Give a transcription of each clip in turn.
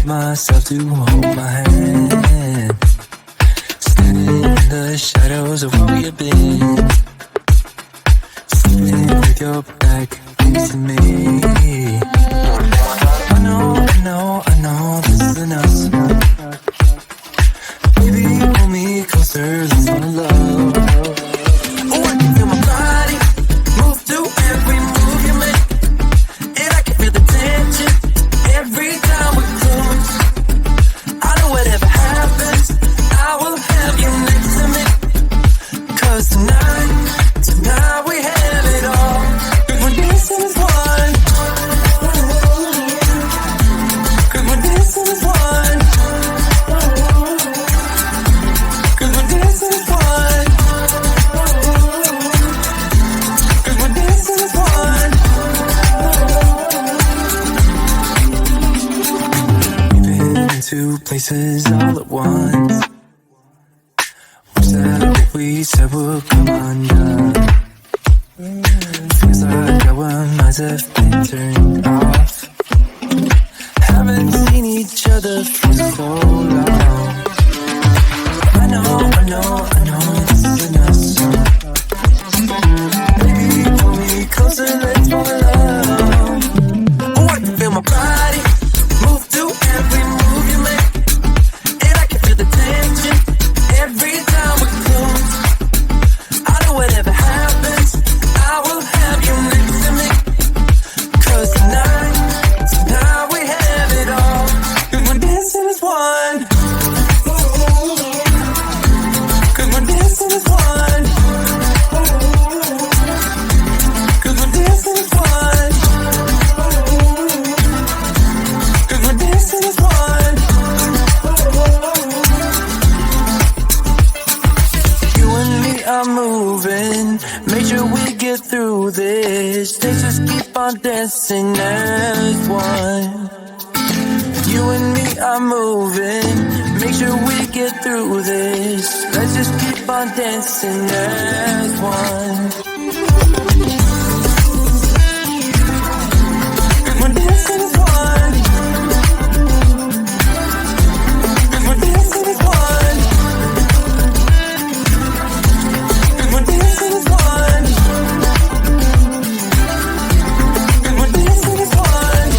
myself to hold my hand. Standing in the shadows of where we've been. Sitting with your back next to me. I know this isn't us. Baby, pull me closer, let's fall in love. Oh, I can feel my body move through every move you make. And I can feel the tension every time we close. I know whatever happens, I will have you next to me. 'Cause tonight we have it all. 'Cause we're dancing as one. 'Cause we're dancing as one. 'Cause we're dancing as one. 'Cause we're dancing as one. We've been into places all at once. Was that what we said would come undone? Feels like our minds have been turned off. Haven't seen each other for so long. I know this isn't us. Baby, pull me closer, let's fall in love. Oh, I can feel my body move through every move you make. And I can feel the tension every time we close. I know whatever happens, I will have you next to me. 'Cause tonight we have it all. 'Cause we're dancing as one. 'Cause we're dancing as one. 'Cause we're dancing as one. 'Cause we're dancing as one. You and me are moving, make sure we get through this. Let's just keep on dancing as one. You and me are moving, make sure we get through this. Let's just keep on dancing as one. 'Cause we're dancing as one. 'Cause we're dancing as one. 'Cause we're dancing as one. 'Cause we're dancing as one.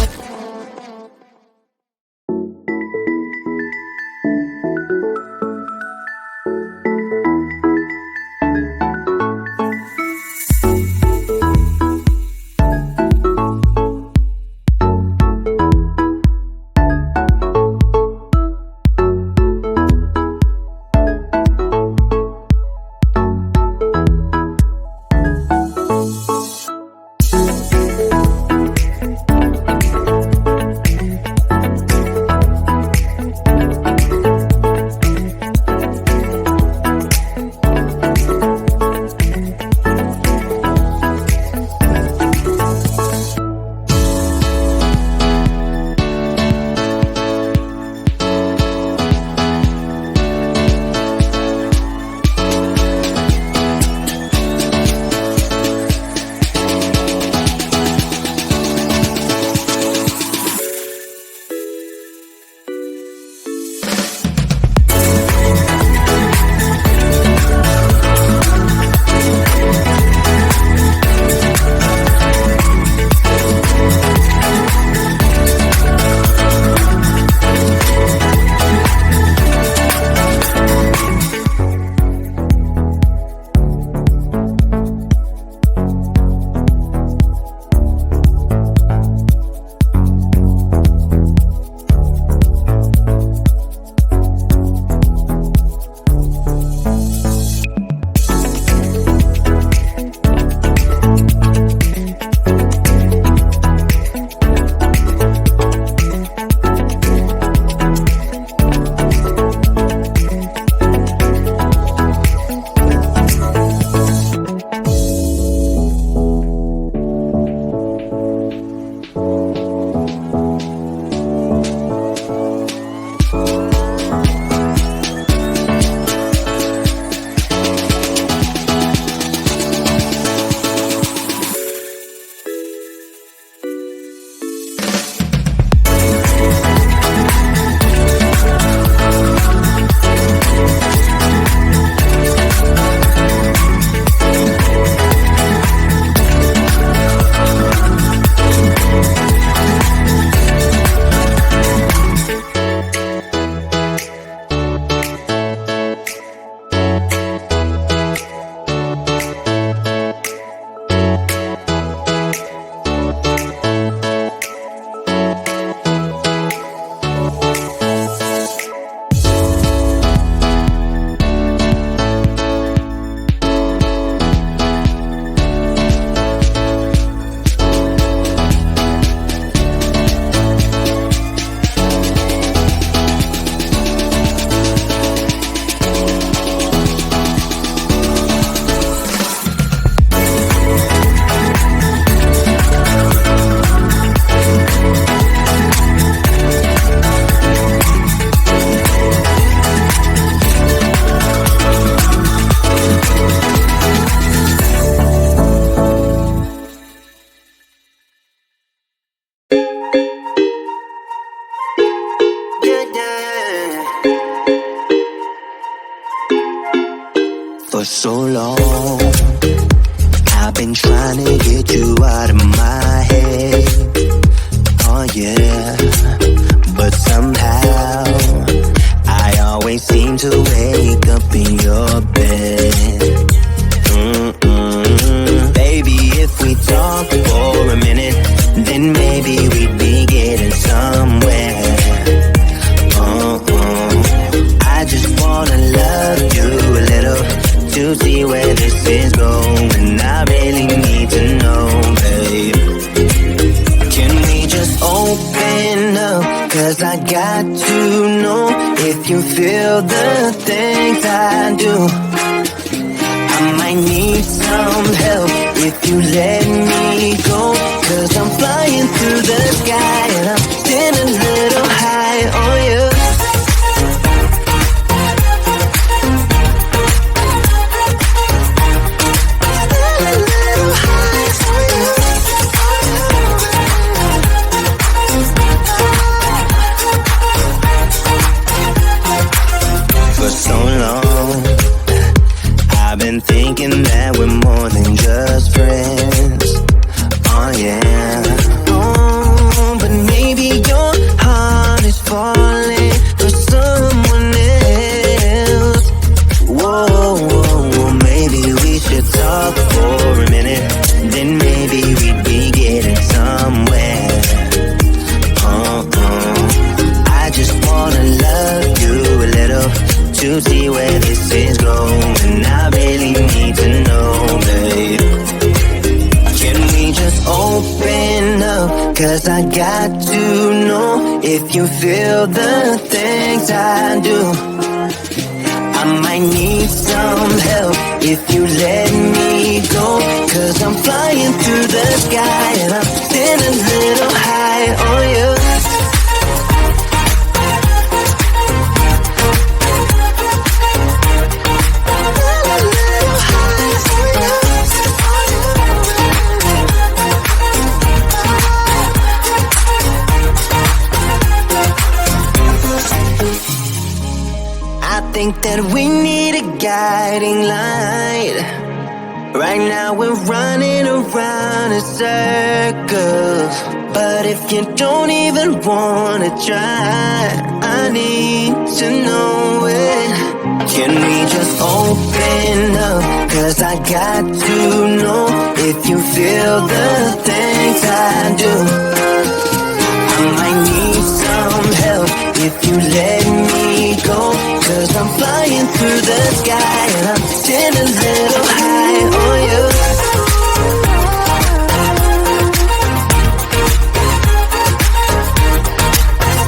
For so long, I've been trying to get you out of my head. Oh yeah, but somehow I always seem to wake up in your bed. Baby, if we talk for a minute, then maybe we'd be getting somewhere. I just wanna love you a little to see where this is going. I really need to know, babe. Can we just open up? 'Cause I got to know if you feel the things I do. I might need some help if you let me go. 'Cause I'm flying through the sky and I'm getting a little high on you. For so long, I've been thinking that we're more than just friends. Oh yeah. Oh, but maybe your heart is falling for someone else. Whoa, maybe we should talk for a minute. Then maybe we'd be getting somewhere. I just wanna love you a little to see where this is going. I really need to know, babe. Can we just open up? 'Cause I got to know if you feel the things I do. I might need some help if you let me go. 'Cause I'm flying through the sky and I'm getting a little high on you. I think that we need a guiding light. Right now we're running around in circles. But if you don't even wanna try, I need to know it. Can we just open up? 'Cause I got to know if you feel the things I do. I might need some help if you let me go. 'Cause I'm flying through the sky and I'm getting a little high on you.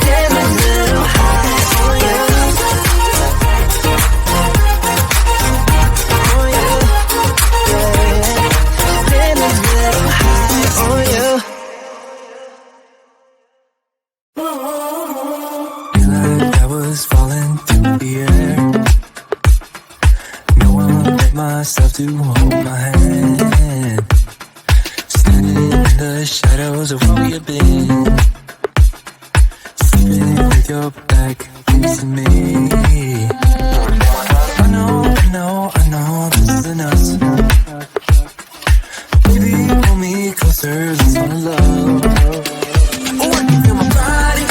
Getting a little high on you. On you. Yeah. Getting a little high on you. I was falling through the air. No one let myself to hold my hand. Standing in the shadows of where you've been. Sleeping with your back facing me. I know this isn't us. Baby, pull me closer, let's fall in love. Oh, I can feel my body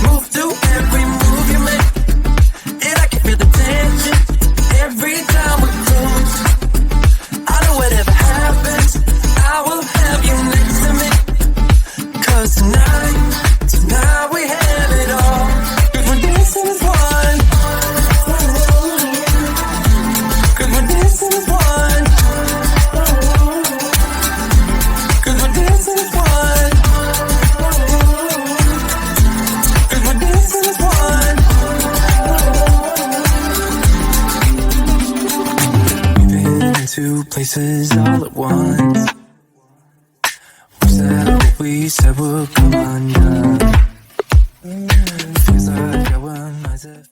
move to every move you make. And I can feel the tension every time we close. I know whatever happens, I will have you next to me. 'Cause tonight we have it all. 'Cause we're dancing as one. 'Cause we're dancing as one. 'Cause we're dancing as one. 'Cause we're dancing as one. We've been in two places all at once. Was that what we said would come undone? Feels like our minds have